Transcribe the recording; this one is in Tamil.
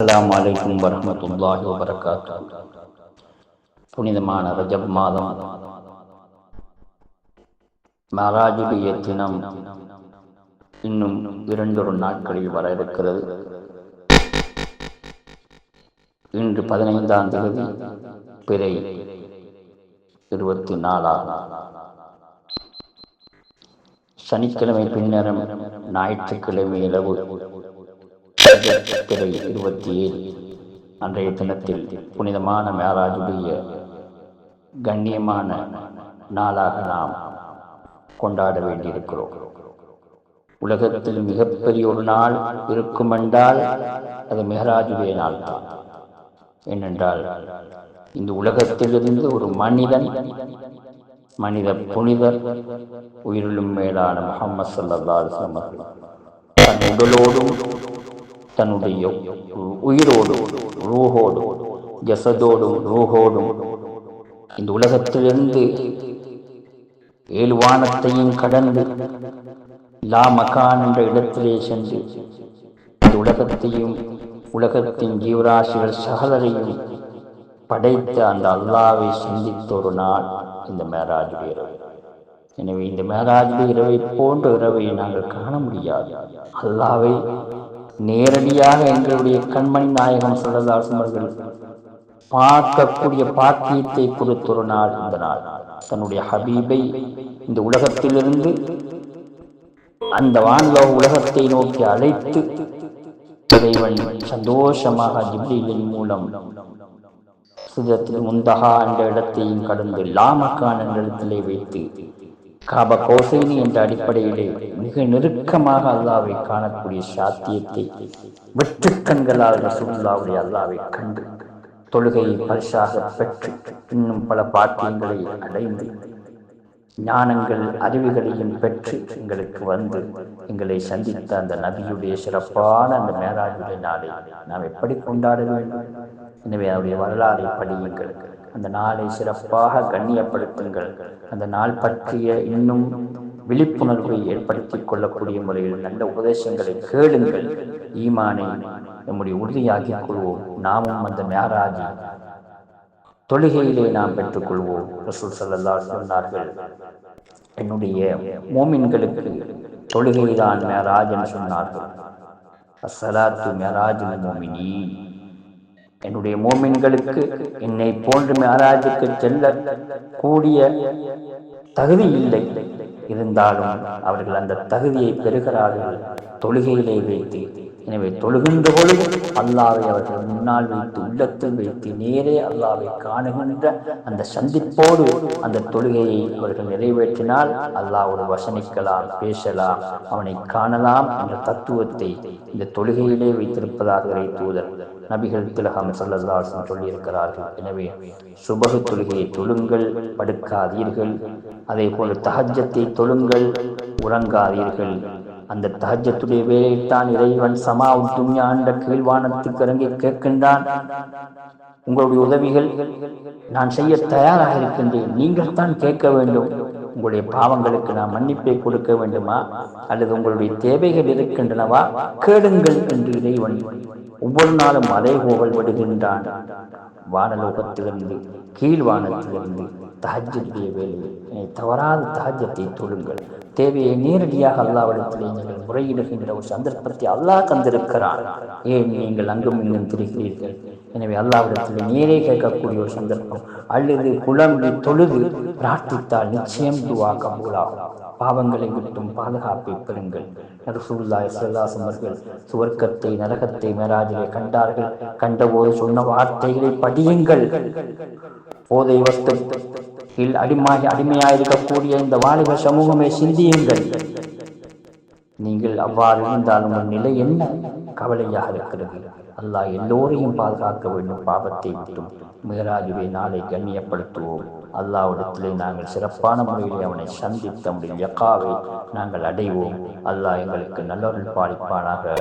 அஸ்ஸலாமு அலைக்கும் வரஹ்மத்துல்லாஹி வபரகாத்துஹு. புனிதமான ரஜப் மாதம் மராஜுடைய தினம் இன்னும் 2 நாட்களில் வர இருக்கிறது. இன்று 15ஆம் தேதி, பிறை 24 சனிக்கிழமை பின்னரம் ஞாயிற்றுக்கிழமை இரவு பிறை 27 அன்றைய தினத்தில் புனிதமான மேராஜுடைய கண்ணியமான நாளாக நாம் கொண்டாட வேண்டியிருக்கிறோம். உலகத்தில் மிகப்பெரிய ஒரு நாள் இருக்குமென்றால் அது மெஹராஜுடைய நாள் தான். ஏனென்றால் இந்த உலகத்திலிருந்து ஒரு மனித புனிதர், உயிரிலும் மேலான முஹம்மது ஸல்லல்லாஹு அலைஹி வஸல்லம் தன் உடலோடும் தன்னுடைய உயிரோடும் ரூஹோடும் ஜசதோடும் ரூஹோடும் இந்த உலகத்திலிருந்து 7 வானத்தையும் கடந்து லா மகான் என்ற இடத்திலே சென்று இந்த உலகத்தையும் உலகத்தின் ஜீவராசிகள் சகலரையும் படைத்த அந்த அல்லாஹ்வை சந்தித்த ஒரு நாள் இந்த மேராஜுடைய இரவு. எனவே இந்த மேராஜுடைய இரவை போன்ற இரவை நாங்கள் காண முடியாது. அல்லாஹ்வை நேரடியாக எங்களுடைய கண்மணி நாயகம் ஸல்லல்லாஹு அலைஹி வஸல்லம் பார்க்கக்கூடிய பாக்கியத்தை கொடுத்த ஒரு நாள் இந்த நாள். தன்னுடைய ஹபீபை இந்த உலகத்திலிருந்து அந்த வான்லோக உலகத்தை நோக்கி அழைத்து இறைவன் சந்தோஷமாக ஜிப்ரீலின் மூலம் சிதறத்தில் முந்தஹா என்ற இடத்தையும் கடந்து லாமக்கான் என்ற இடத்திலே வைத்து காபா கௌசைனி என்ற அடிப்படையிலே மிக நெருக்கமாக அல்லாஹ்வை காணக்கூடிய சாத்தியத்தை வெற்று கண்களால் ரசூலுல்லாஹ்வுடைய அல்லாஹ்வை கண்டு தொழுகையை பரிசாக பெற்று இன்னும் பல பாக்கியங்களை அடைந்து ஞானங்கள் அறிவுகளையும் பெற்று எங்களுக்கு வந்து எங்களை சந்தித்த அந்த நபியுடைய சிறப்பான அந்த மேராஜுடைய நாளை நாம் எப்படி கொண்டாட வேண்டும்? எனவே அவருடைய வரலாறை படியுங்கள், அந்த நாளை சிறப்பாக கண்ணியப்படுத்துங்கள். அந்த நாள் பற்றிய இன்னும் விழிப்புணர்வை ஏற்படுத்திக் கொள்ளக்கூடிய முறையில் நல்ல உபதேசங்களை கேளுங்கள். ஈமானை நம்முடைய உறுதியாக்கிக் கொள்வோம். நாமும் அந்த மேராஜை தொழுகையிலே நாம் பெற்றுக்கொள்வோம். ரசூல் ஸல்லல்லாஹு அலைஹி சொன்னார்கள், என்னுடைய மோமின்களுக்கு தொழுகைதான் மேராஜ் என்று சொன்னார்கள். அஸ்ஸலாத்து மேராஜுல் மோமினீன். என்னுடைய மோமின்களுக்கு என்னை போன்று மேராஜுக்கு செல்ல கூடிய தகுதி இல்லை, இருந்தாலும் அவர்கள் அந்த தகுதியை பெறுகிறார்கள் தொழுகையிலே வைத்து. எனவே தொழுகின்ற பொழுது அல்லாஹ்வை அவர்கள் முன்னால் வைத்து உள்ளத்தில் வைத்து நேரே அல்லாஹ்வை காணுகின்ற அந்த சந்திப்போடு அந்த தொழுகையை அவர்கள் நிறைவேற்றினால் அல்லாஹ்வோடு வசனிக்கலாம், பேசலாம், அவனை காணலாம் என்ற தத்துவத்தை இந்த தொழுகையிலே வைத்திருப்பதாக இறை தூதர் நபிகள் திலகம் ஸல்லல்லாஹு அலைஹி வஸல்லம் சொல்லியிருக்கிறார்கள். எனவே சுபஹ் தொழுகையை தொழுங்கள், படுக்காதீர்கள். அதே போல தஹஜ்ஜத்தை தொழுங்கள், உறங்காதீர்கள். அந்த தஹஜ்ஜத்துடைய வேலையில்தான் இறைவன் சமா துன்யா என்ற கீழ்வானத்துக்கு இறங்கி கேட்கின்றான், உங்களுடைய உதவிகள் நான் செய்ய தயாராக இருக்கின்றேன், நீங்கள் தான் கேட்க வேண்டும். உங்களுடைய பாவங்களுக்கு நான் மன்னிப்பை கொடுக்க வேண்டுமா, அல்லது உங்களுடைய தேவைகள் இருக்கின்றனவா, கேளுங்கள் என்று இறைவன் ஒவ்வொரு நாளும் அதே போல் விடுகின்றான். வானலோகத்திலிருந்து கீழ்வானத்திலிருந்து தஹஜ்ஜுடைய வேலையை தவறாத தஹஜ்ஜத்தை தொழுங்கள். தேவையை நேரடியாக அல்லாஹ்விடத்திலே நீங்கள் முறையிடுகின்ற ஒரு சந்தர்ப்பத்தை அல்லாஹ் தந்திருக்கிறான். ஏன் நீங்கள் அங்கும் இங்கும் திரிகிறீர்கள்? எனவே அல்லாஹ்விடத்திலே நேரே கேட்கக்கூடிய ஒரு சந்தர்ப்பம், அல்லது குழம்பி தொழுது பிரார்த்தித்தால் நிச்சயம் துஆ கபூலாகும். பாவங்களை விட்டும் பாதுகாப்பை பெறுங்கள். ரசூலுல்லாஹி ஸல்லல்லாஹு அலைஹி வஸல்லம் சுவர்க்கத்தை நரகத்தை மேராஜிலே கண்டார்கள். கண்டபோது சொன்ன வார்த்தைகளை படியுங்கள். போதை வஸ்துவில் அடிமையாயிருக்கக்கூடிய இந்த வாலிப சமூகமே சிந்தியுங்கள். நீங்கள் அவ்வாறு இருந்தால் உங்கள் நிலை என்ன? கவலையாக இருக்கிறது. அல்லாஹ் எல்லோரையும் பாதுகாக்க வேண்டும் பாவத்தை விட்டும். மிஹராஜுவை நாளை கண்ணியப்படுத்துவோம். அல்லாஹ்விடத்திலே நாங்கள் சிறப்பான முறையிலே அவனை சந்தித்த முடியும் யக்காவை நாங்கள் அடைவோம். அல்லாஹ் எங்களுக்கு நல்லொருள் பாலிப்பானாக.